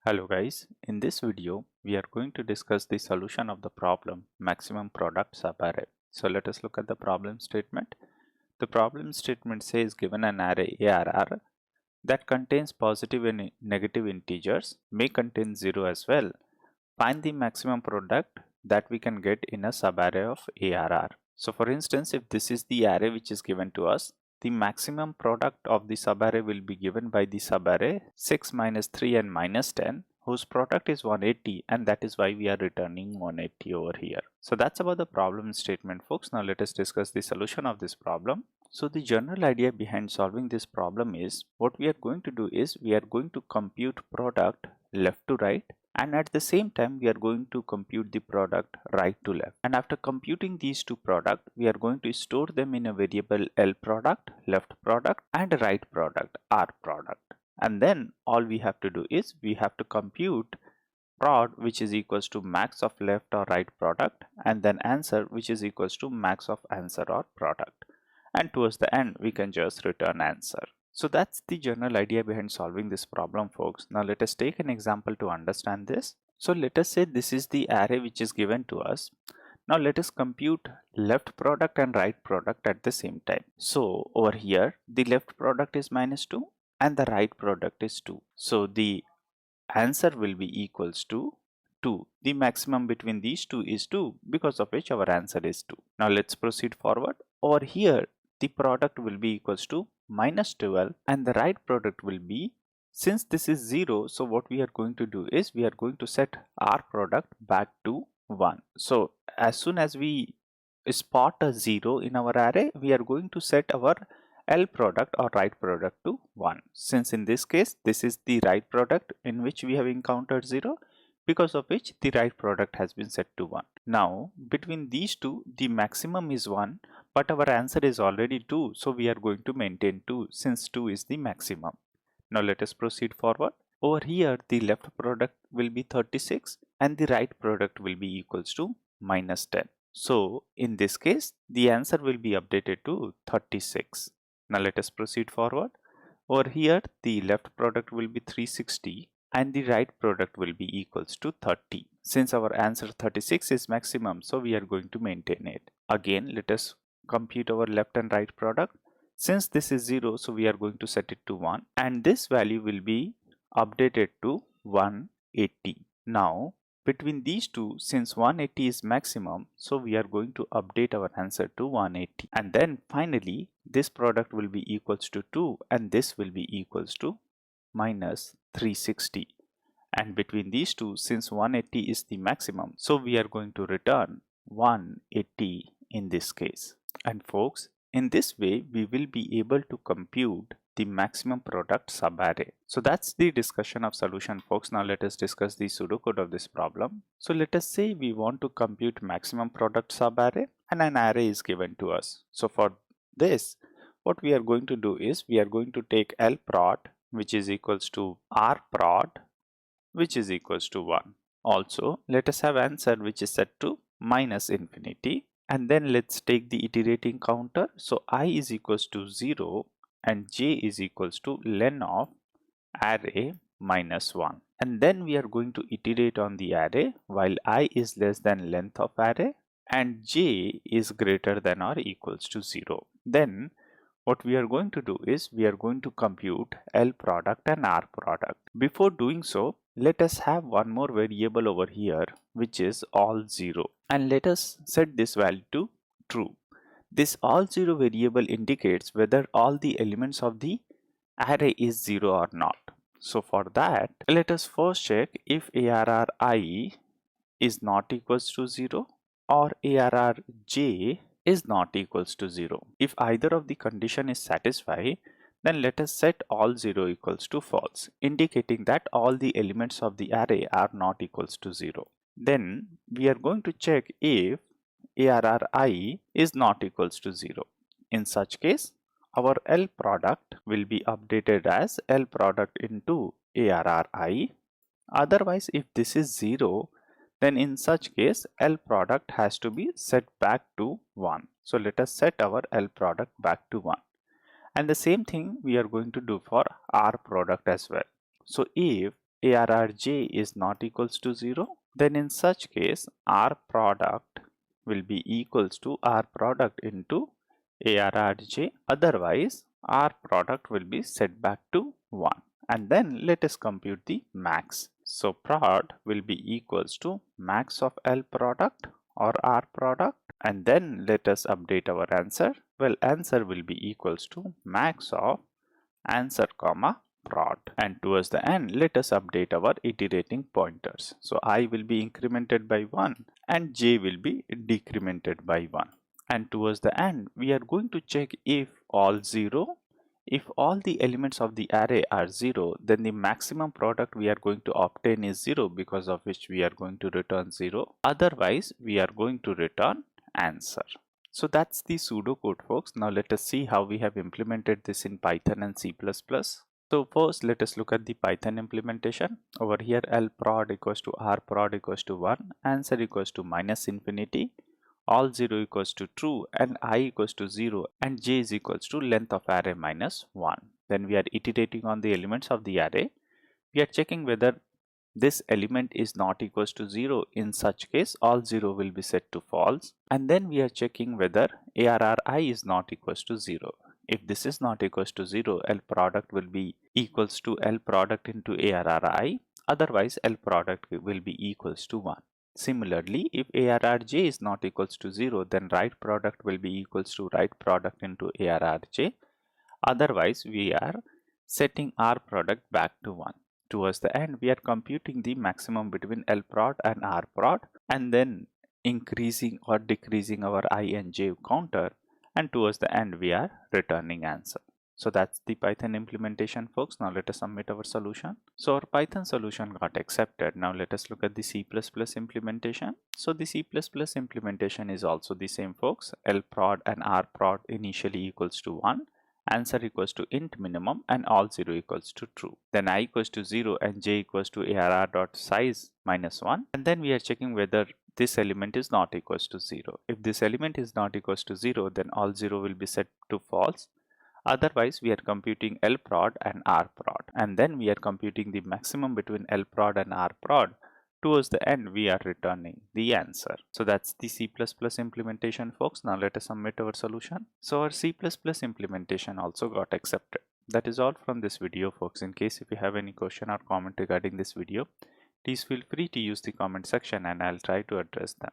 Hello guys, in this video we are going to discuss the solution of the problem maximum product subarray. So let us look at the problem statement. The problem statement says given an array ARR that contains positive and negative integers may contain 0 as well. Find the maximum product that we can get in a subarray of ARR. So for instance, if this is the array which is given to us, the maximum product of the subarray will be given by the subarray 6 minus 3 and minus 10, whose product is 180, and that is why we are returning 180 over here. So that's about the problem statement, folks. Now let us discuss the solution of this problem. So the general idea behind solving this problem is what we are going to do is we are going to compute product left to right, and at the same time we are going to compute the product right to left. And after computing these two products, we are going to store them in a variable L product, left product, and right product, R product. And then all we have to do is we have to compute prod, which is equals to max of left or right product, and then answer, which is equals to max of answer or product. And towards the end we can just return answer. So that's the general idea behind solving this problem, folks. Now let us take an example to understand this. So let us say this is the array which is given to us. Now let us compute left product and right product at the same time. So over here the left product is -2 and the right product is 2. So the answer will be equals to 2. The maximum between these two is 2, because of which our answer is 2. Now let's proceed forward. Over here the product will be equals to -12 and the right product will be, since this is 0, so what we are going to do is we are going to set our product back to 1. So as soon as we spot a 0 in our array, we are going to set our L product or right product to 1. Since in this case this is the right product in which we have encountered 0, because of which the right product has been set to 1. Now between these two the maximum is 1, but our answer is already 2, so we are going to maintain 2 since 2 is the maximum. Now let us proceed forward. Over here the left product will be 36 and the right product will be equals to -10. So in this case the answer will be updated to 36. Now let us proceed forward. Over here the left product will be 360 and the right product will be equals to 30. Since our answer 36 is maximum, so we are going to maintain it. Again let us compute our left and right product. Since this is 0, so we are going to set it to 1, and this value will be updated to 180. Now between these two, since 180 is maximum, so we are going to update our answer to 180. And then finally this product will be equals to 2 and this will be equals to -360. And between these two, since 180 is the maximum, so we are going to return 180 in this case. And folks, in this way we will be able to compute the maximum product subarray. So that's the discussion of solution, folks. Now let us discuss the pseudocode of this problem. So let us say we want to compute maximum product subarray and an array is given to us. So for this, what we are going to do is we are going to take L prod, which is equals to R prod, which is equals to 1. Also let us have answer which is set to -infinity, and then let's take the iterating counter. So I is equals to 0 and j is equals to len of array -1, and then we are going to iterate on the array while I is less than length of array and j is greater than or equals to 0. Then what we are going to do is we are going to compute L product and R product. Before doing so, let us have one more variable over here which is all 0, and let us set this value to true. This all 0 variable indicates whether all the elements of the array is 0 or not. So for that, let us first check if ARRI is not equals to 0 or ARRJ is not equals to 0. If either of the condition is satisfied, then let us set all 0 equals to false, indicating that all the elements of the array are not equals to 0. Then we are going to check if ARRI is not equals to 0. In such case, our L product will be updated as L product into ARRI. Otherwise, if this is 0, then in such case L product has to be set back to 1. So let us set our L product back to 1. And the same thing we are going to do for R product as well. So if ARRJ is not equals to 0, then in such case R product will be equals to R product into ARRJ. Otherwise R product will be set back to 1. And then let us compute the max. So prod will be equals to max of L product or R product, and then let us update our answer. Well, answer will be equals to max of answer comma prod, and towards the end let us update our iterating pointers. So I will be incremented by 1 and j will be decremented by 1, and towards the end we are going to check if all 0. If all the elements of the array are 0, then the maximum product we are going to obtain is 0, because of which we are going to return 0. Otherwise we are going to return answer. So that's the pseudocode, folks. Now let us see how we have implemented this in Python and C++. So first let us look at the Python implementation. Over here L prod equals to R prod equals to 1, answer equals to minus infinity, all 0 equals to true, and I equals to 0, and j is equals to length of array minus 1. Then we are iterating on the elements of the array. We are checking whether this element is not equals to 0. In such case all 0 will be set to false, and then we are checking whether ARRI is not equals to 0. If this is not equals to 0, L product will be equals to L product into ARRI, otherwise L product will be equals to 1. Similarly, if ARRJ is not equals to 0, then right product will be equals to right product into ARRJ. Otherwise, we are setting R product back to 1. Towards the end, we are computing the maximum between L prod and R prod, and then increasing or decreasing our I and j counter, and towards the end we are returning answer. So that's the Python implementation, folks. Now let us submit our solution. So our Python solution got accepted. Now let us look at the C++ implementation. So the C++ implementation is also the same, folks. L prod and R prod initially equals to 1, answer equals to int minimum, and all 0 equals to true. Then I equals to 0 and j equals to ARR.size minus 1, and then we are checking whether this element is not equals to 0. If this element is not equals to 0, then all 0 will be set to false. Otherwise we are computing L prod and R prod, and then we are computing the maximum between L prod and R prod. Towards the end we are returning the answer. So that's the C++ implementation, folks. Now let us submit our solution. So our C++ implementation also got accepted. That is all from this video, folks. In case if you have any question or comment regarding this video, please feel free to use the comment section and I'll try to address them.